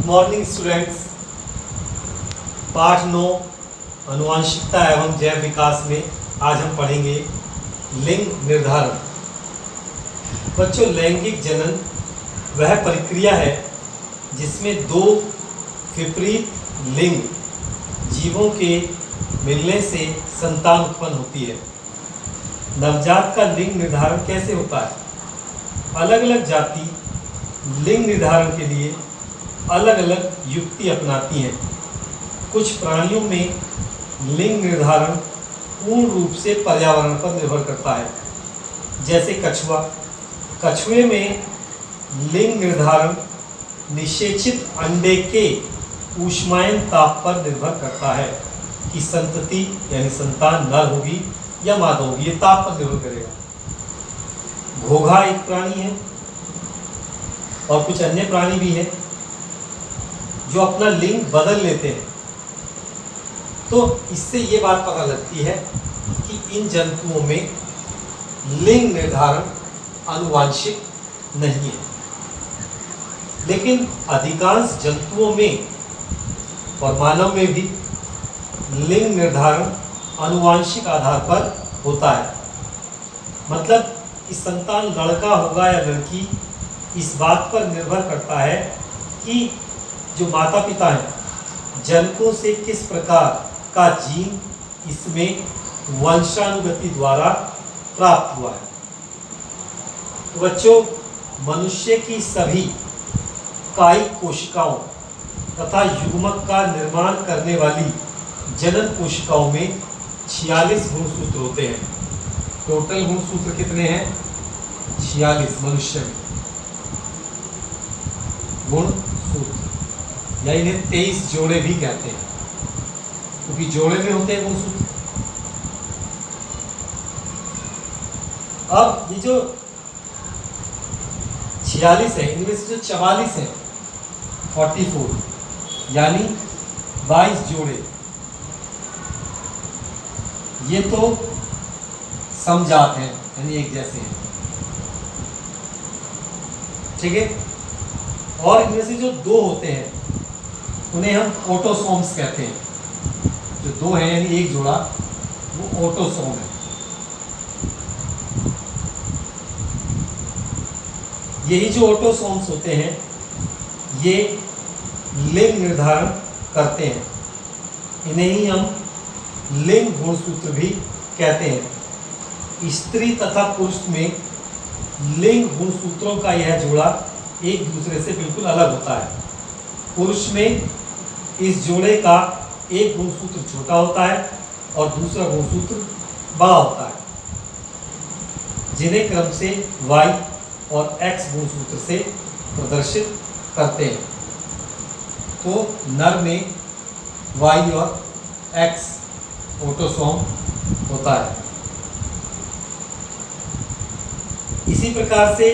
Good morning students. पाठ 9 आनुवंशिकता एवं जैव विकास में आज हम पढ़ेंगे लिंग निर्धारण। बच्चों, लैंगिक जनन वह प्रक्रिया है जिसमें दो विपरीत लिंग जीवों के मिलने से संतान उत्पन्न होती है। नवजात का लिंग निर्धारण कैसे होता है? अलग अलग जाति लिंग निर्धारण के लिए अलग अलग युक्ति अपनाती हैं। कुछ प्राणियों में लिंग निर्धारण पूर्ण रूप से पर्यावरण पर निर्भर करता है, जैसे कछुआ। कछुए में लिंग निर्धारण निषेचित अंडे के ऊष्मायन ताप पर निर्भर करता है कि संतति यानी संतान नर होगी या मादा होगी। ये ताप पर निर्भर करेगा। घोघा एक प्राणी है और कुछ अन्य प्राणी भी हैं जो अपना लिंग बदल लेते हैं। तो इससे ये बात पता लगती है कि इन जंतुओं में लिंग निर्धारण आनुवांशिक नहीं है। लेकिन अधिकांश जंतुओं में और मानव में भी लिंग निर्धारण आनुवांशिक आधार पर होता है। मतलब कि संतान लड़का होगा या लड़की, इस बात पर निर्भर करता है कि जो माता पिता हैं जनकों से किस प्रकार का जीन इसमें वंशानुगति द्वारा प्राप्त हुआ है। तो बच्चों, मनुष्य की सभी कायिक कोशिकाओं तथा युग्मक का निर्माण करने वाली जनन कोशिकाओं में 46 गुणसूत्र होते हैं। टोटल गुणसूत्र कितने हैं? 46 मनुष्य में गुणसूत्र, या इन्हें 23 जोड़े भी कहते हैं, क्योंकि जोड़े में होते हैं गुणसूत्र। अब ये जो 46 है, इनमें से जो 44 है 44 यानी 22 जोड़े, ये तो समजात हैं यानी एक जैसे हैं, ठीक है। और इनमें से जो दो होते हैं उन्हें हम ऑटोसोम्स कहते हैं। जो दो हैं यानी एक जोड़ा, वो ऑटोसोम है। यही जो ऑटोसोम्स होते हैं ये लिंग निर्धारण करते हैं। इन्हें ही हम लिंग गुणसूत्र भी कहते हैं। स्त्री तथा पुरुष में लिंग गुणसूत्रों का यह जोड़ा एक दूसरे से बिल्कुल अलग होता है। पुरुष में इस जोड़े का एक गुणसूत्र छोटा होता है और दूसरा गुणसूत्र बड़ा होता है, जिन्हें क्रम से Y और X गुणसूत्र से प्रदर्शित करते हैं। तो नर में Y और X ऑटोसोम होता है। इसी प्रकार से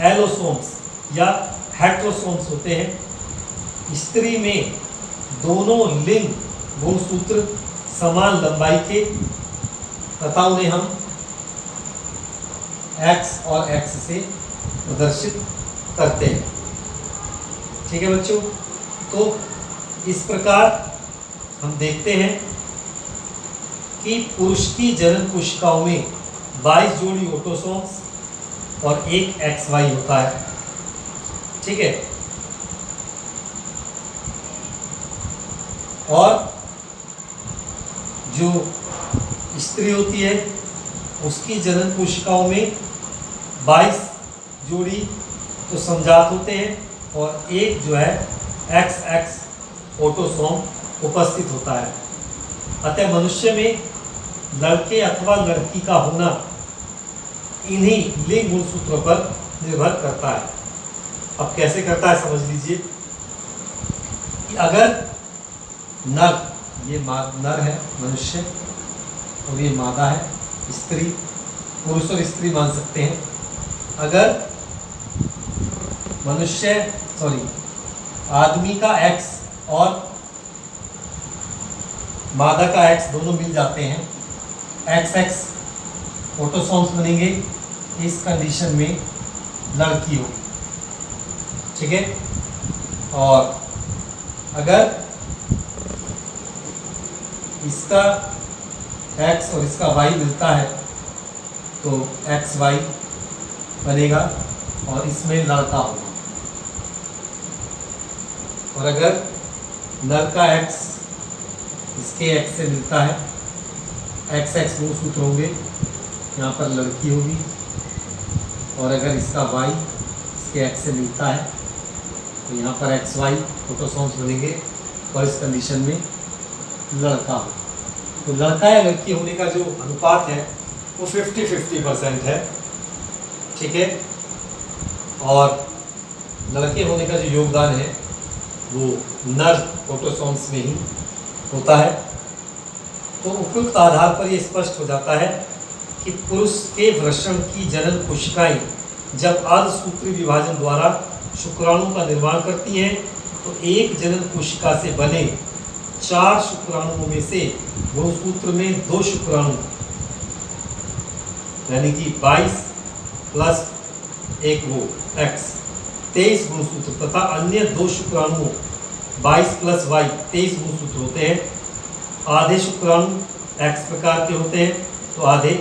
एलोसोम्स या हेट्रोसोम्स होते हैं। स्त्री में दोनों लिंग गुणसूत्र समान लंबाई के तथा उन्हें हम X और X से प्रदर्शित करते हैं, ठीक है बच्चों। तो इस प्रकार हम देखते हैं कि पुरुष की जनन कोशिकाओं में 22 जोड़ी ऑटोसोम्स और एक XY होता है, ठीक है। और जो स्त्री होती है उसकी जनन कोशिकाओं में 22 जोड़ी तो समजात होते हैं और एक जो है XX ऑटोसोम उपस्थित होता है। अतः मनुष्य में लड़के अथवा लड़की का होना इन्हीं लिंग गुणसूत्रों पर निर्भर करता है। अब कैसे करता है समझ लीजिए कि अगर नर, ये नर है मनुष्य और ये मादा है स्त्री, पुरुष और स्त्री मान सकते हैं। अगर आदमी का X और मादा का X दोनों मिल जाते हैं, XX ऑटोसोम्स बनेंगे। इस कंडीशन में लड़की होगी, ठीक है। और अगर इसका x और इसका y मिलता है तो XY बनेगा और इसमें लड़का होगा। और अगर नर का x इसके x से मिलता है, XX वो सूत्र होंगे, यहाँ पर लड़की होगी। और अगर इसका y इसके x से मिलता है तो यहाँ पर XY ऑटोसोम्स बनेंगे और इस कंडीशन में लड़का हो। तो लड़का या लड़की होने का जो अनुपात है वो 50-50% है, ठीक है। और लड़के होने का जो योगदान है वो नर ऑटोसोम्स में ही होता है। तो उपयुक्त आधार पर यह स्पष्ट हो जाता है कि पुरुष के वृषण की जनन कोशिकाएं जब अर्धसूत्री विभाजन द्वारा शुक्राणु का निर्माण करती हैं तो एक जनन कोशिका से बने 4 शुक्राणुओं में से गुणसूत्र में 2 शुक्राणु यानी कि 22 प्लस एक वो x 23 गुणसूत्र तथा अन्य 2 शुक्राणुओं 22 प्लस y 23 गुणसूत्र होते हैं। आधे शुक्राणु x प्रकार के होते हैं तो आधे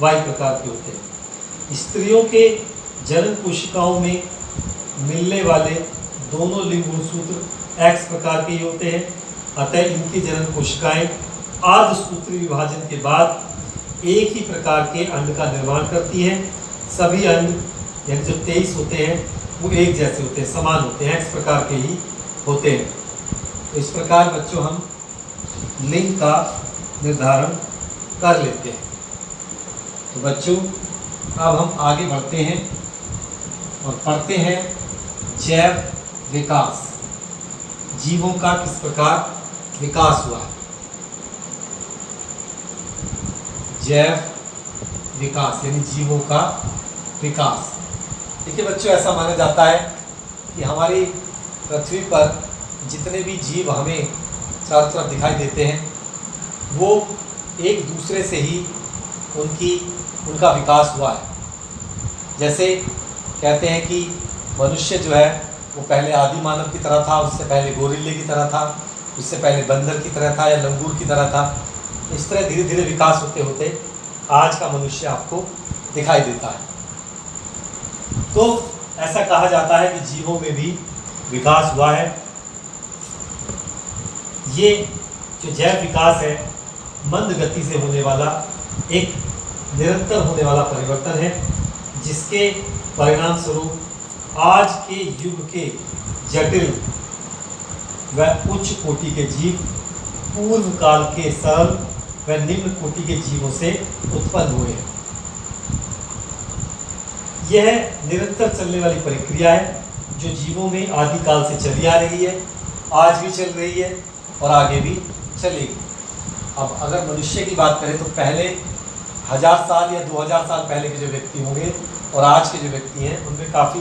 y प्रकार के होते हैं। स्त्रियों के जनन कोशिकाओं में मिलने वाले दोनों लिंग गुणसूत्र x प्रकार के ही होते हैं। अतः इनकी जनन कोशिकाएं अर्धसूत्री विभाजन के बाद एक ही प्रकार के अंड का निर्माण करती हैं। सभी अंड यानी जो 23 होते हैं वो एक जैसे होते हैं, समान होते हैं, x प्रकार के ही होते हैं। तो इस प्रकार बच्चों हम लिंग का निर्धारण कर लेते हैं। तो बच्चों अब हम आगे बढ़ते हैं और पढ़ते हैं जैव विकास, जीवों का किस प्रकार विकास हुआ है। जैव विकास यानी जीवों का विकास। देखिए बच्चों, ऐसा माना जाता है कि हमारी पृथ्वी पर जितने भी जीव हमें चारों तरफ दिखाई देते हैं वो एक दूसरे से ही उनका विकास हुआ है। जैसे कहते हैं कि मनुष्य जो है वो पहले आदि मानव की तरह था, उससे पहले गोरिल्ले की तरह था, उससे पहले बंदर की तरह था या लंगूर की तरह था। इस तरह धीरे धीरे विकास होते होते आज का मनुष्य आपको दिखाई देता है। तो ऐसा कहा जाता है कि जीवों में भी विकास हुआ है। ये जो जैव विकास है मंद गति से होने वाला एक निरंतर होने वाला परिवर्तन है, जिसके परिणाम स्वरूप आज के युग के जटिल व उच्च कोटि के जीव पूर्व काल के सरल व निम्न कोटि के जीवों से उत्पन्न हुए हैं। यह निरंतर चलने वाली प्रक्रिया है जो जीवों में आदिकाल से चली आ रही है, आज भी चल रही है और आगे भी चलेगी। अब अगर मनुष्य की बात करें तो पहले 1000 साल या 2000 साल पहले के जो व्यक्ति होंगे और आज के जो व्यक्ति हैं उनमें काफ़ी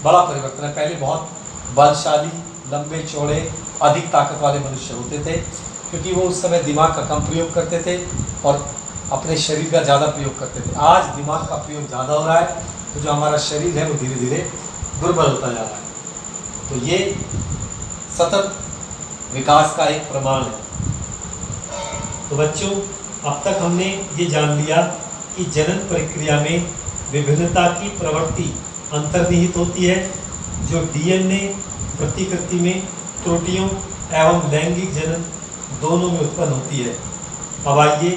बड़ा परिवर्तन है। पहले बहुत बलशाली, लंबे चौड़े, अधिक ताकत वाले मनुष्य होते थे, क्योंकि वो उस समय दिमाग का कम प्रयोग करते थे और अपने शरीर का ज़्यादा प्रयोग करते थे। आज दिमाग का प्रयोग ज़्यादा हो रहा है, तो जो हमारा शरीर है वो धीरे धीरे दुर्बल होता जा रहा है। तो ये सतत विकास का एक प्रमाण है। तो बच्चों, अब तक हमने ये जान लिया कि जनन प्रक्रिया में विभिन्नता की प्रवृत्ति अंतर्निहित होती है, जो डीएनए प्रतिकृति में त्रुटियों एवं लैंगिक जनन दोनों में उत्पन्न होती है। अब आइए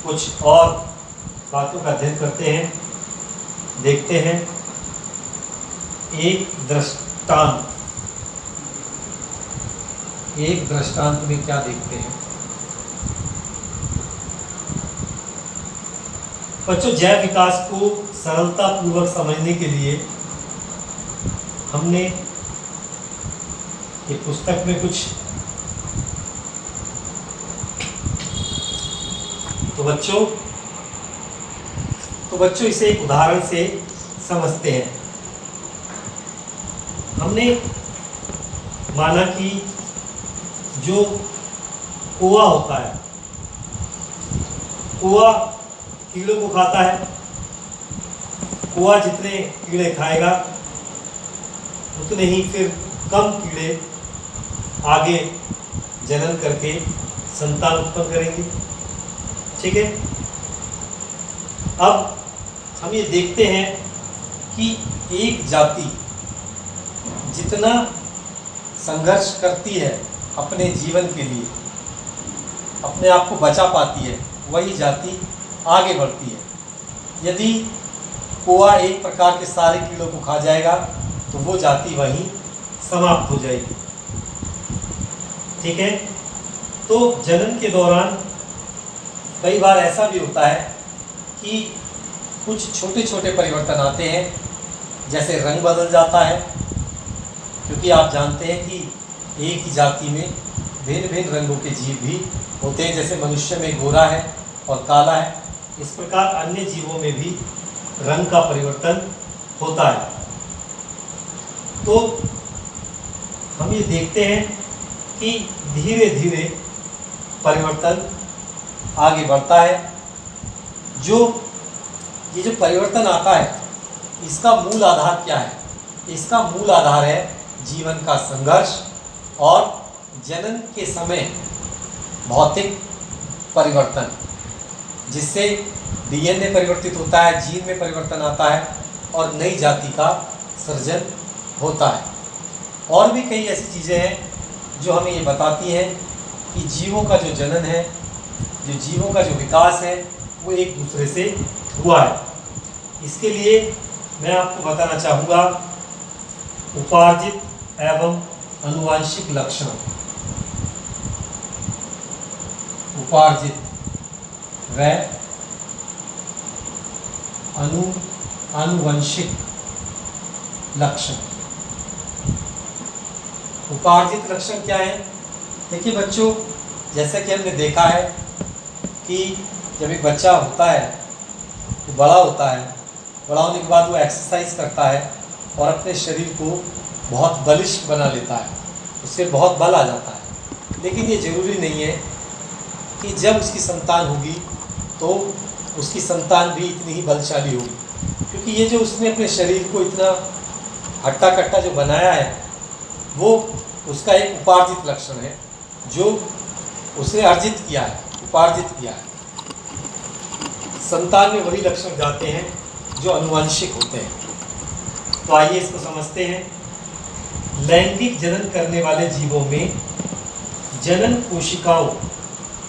कुछ और बातों का अध्ययन करते हैं, देखते हैं। एक दृष्टांत में क्या देखते हैं बच्चों? जैव विकास को सरलता पूर्वक समझने के लिए हमने एक पुस्तक में कुछ तो बच्चों इसे एक उदाहरण से समझते हैं। हमने माना कि जो कौवा होता है, कौवा कीड़ों को खाता है। कौवा जितने कीड़े खाएगा उतने ही फिर कम कीड़े आगे जनन करके संतान उत्पन्न करेंगे। ठीक है, अब हम ये देखते हैं कि एक जाति जितना संघर्ष करती है अपने जीवन के लिए, अपने आप को बचा पाती है, वही जाति आगे बढ़ती है। यदि कोआ एक प्रकार के सारे कीड़ों को खा जाएगा तो वो जाति वहीं समाप्त हो जाएगी। ठीक है, तो जनन के दौरान कई बार ऐसा भी होता है कि कुछ छोटे छोटे परिवर्तन आते हैं, जैसे रंग बदल जाता है, क्योंकि आप जानते हैं कि एक ही जाति में भिन्न भिन्न रंगों के जीव भी होते हैं। जैसे मनुष्य में गोरा है और काला है, इस प्रकार अन्य जीवों में भी रंग का परिवर्तन होता है। तो हम ये देखते हैं कि धीरे धीरे परिवर्तन आगे बढ़ता है। ये जो परिवर्तन आता है, इसका मूल आधार क्या है? इसका मूल आधार है जीवन का संघर्ष और जनन के समय भौतिक परिवर्तन, जिससे डीएनए परिवर्तित होता है, जीन में परिवर्तन आता है और नई जाति का सृजन होता है। और भी कई ऐसी चीज़ें हैं जो हमें ये बताती हैं कि जीवों का जो जनन है, जो जीवों का जो विकास है, वो एक दूसरे से हुआ है। इसके लिए मैं आपको बताना चाहूँगा उपार्जित एवं आनुवंशिक लक्षण। उपार्जित व आनुवंशिक लक्षण। उपार्जित लक्षण क्या है? देखिए बच्चों, जैसा कि हमने देखा है कि जब एक बच्चा होता है वो बड़ा होता है, बड़ा होने के बाद वो एक्सरसाइज करता है और अपने शरीर को बहुत बलिष्ठ बना लेता है, उससे बहुत बल आ जाता है। लेकिन ये ज़रूरी नहीं है कि जब उसकी संतान होगी तो उसकी संतान भी इतनी ही बलशाली होगी, क्योंकि ये जो उसने अपने शरीर को इतना हट्टा कट्टा जो बनाया है, वो उसका एक उपार्जित लक्षण है जो उसने अर्जित किया है, उपार्जित किया है। संतान में वही लक्षण जाते हैं जो आनुवंशिक होते हैं। तो आइए इसको समझते हैं। लैंगिक जनन करने वाले जीवों में जनन कोशिकाओं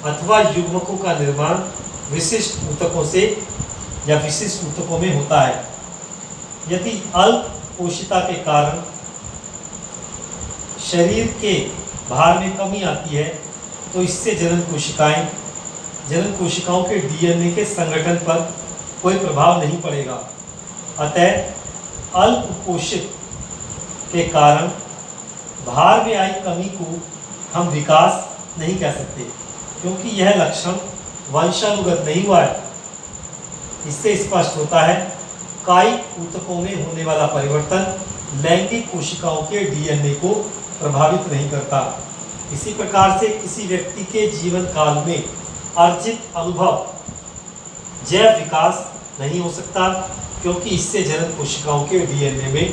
अथवा युग्मकों का निर्माण विशिष्ट ऊतकों से या विशिष्ट ऊतकों में होता है। यदि अल्प कोशिका के कारण शरीर के भार में कमी आती है तो इससे जनन कोशिकाओं के डीएनए के संगठन पर कोई प्रभाव नहीं पड़ेगा। अतः अल्प पोषित के कारण भार में आई कमी को हम विकास नहीं कह सकते, क्योंकि यह लक्षण वंशानुगत नहीं हुआ है। इससे स्पष्ट होता है कायिक ऊतकों में होने वाला परिवर्तन लैंगिक कोशिकाओं के डीएनए को प्रभावित नहीं करता। इसी प्रकार से किसी व्यक्ति के जीवन काल में अर्जित अनुभव जैव विकास नहीं हो सकता, क्योंकि इससे जनन कोशिकाओं के डीएनए में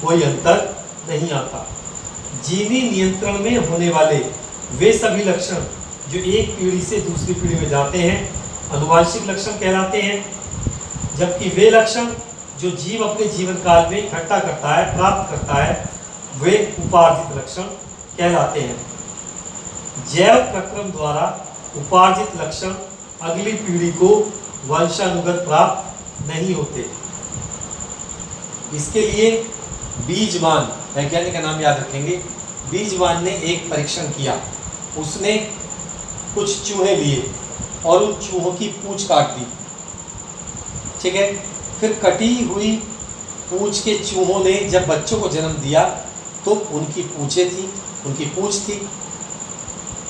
कोई अंतर नहीं आता। जीनी नियंत्रण में होने वाले वे सभी लक्षण जो एक पीढ़ी से दूसरी पीढ़ी में जाते हैं आनुवंशिक लक्षण कहलाते हैं, जबकि वे लक्षण जो जीव अपने जीवन काल में इकट्ठा करता है, प्राप्त करता है, वे उपार्जित लक्षण कहलाते हैं। जैव प्रक्रम द्वारा उपार्जित लक्षण अगली पीढ़ी को वंशानुगत प्राप्त नहीं होते। इसके लिए बीजमान, वैज्ञानिक का नाम याद रखेंगे, बीजमान ने एक परीक्षण किया। उसने कुछ चूहे लिए और उन चूहों की पूंछ काट दी। ठीक है, फिर कटी हुई पूंछ के चूहों ने जब बच्चों को जन्म दिया तो उनकी पूंछें थी, उनकी पूंछ थी।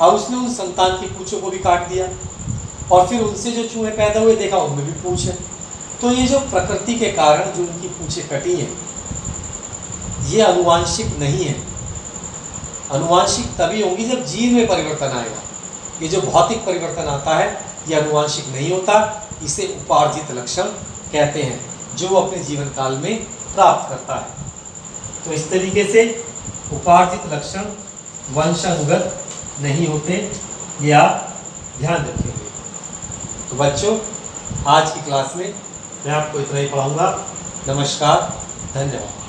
अब उसने उन संतान की पूंछों को भी काट दिया और फिर उनसे जो चूहे पैदा हुए देखा उनमें भी पूंछ है। तो ये जो प्रकृति के कारण जो उनकी पूंछें कटी हैं, ये आनुवांशिक नहीं है। आनुवांशिक तभी होंगी जब जीन में परिवर्तन आएगा। ये जो भौतिक परिवर्तन आता है ये आनुवांशिक नहीं होता, इसे उपार्जित लक्षण कहते हैं, जो वो अपने जीवन काल में प्राप्त करता है। तो इस तरीके से उपार्जित लक्षण वंशानुगत नहीं होते, ये आप ध्यान रखेंगे। तो बच्चों, आज की क्लास में मैं आपको इतना ही पढ़ाऊंगा। नमस्कार, धन्यवाद।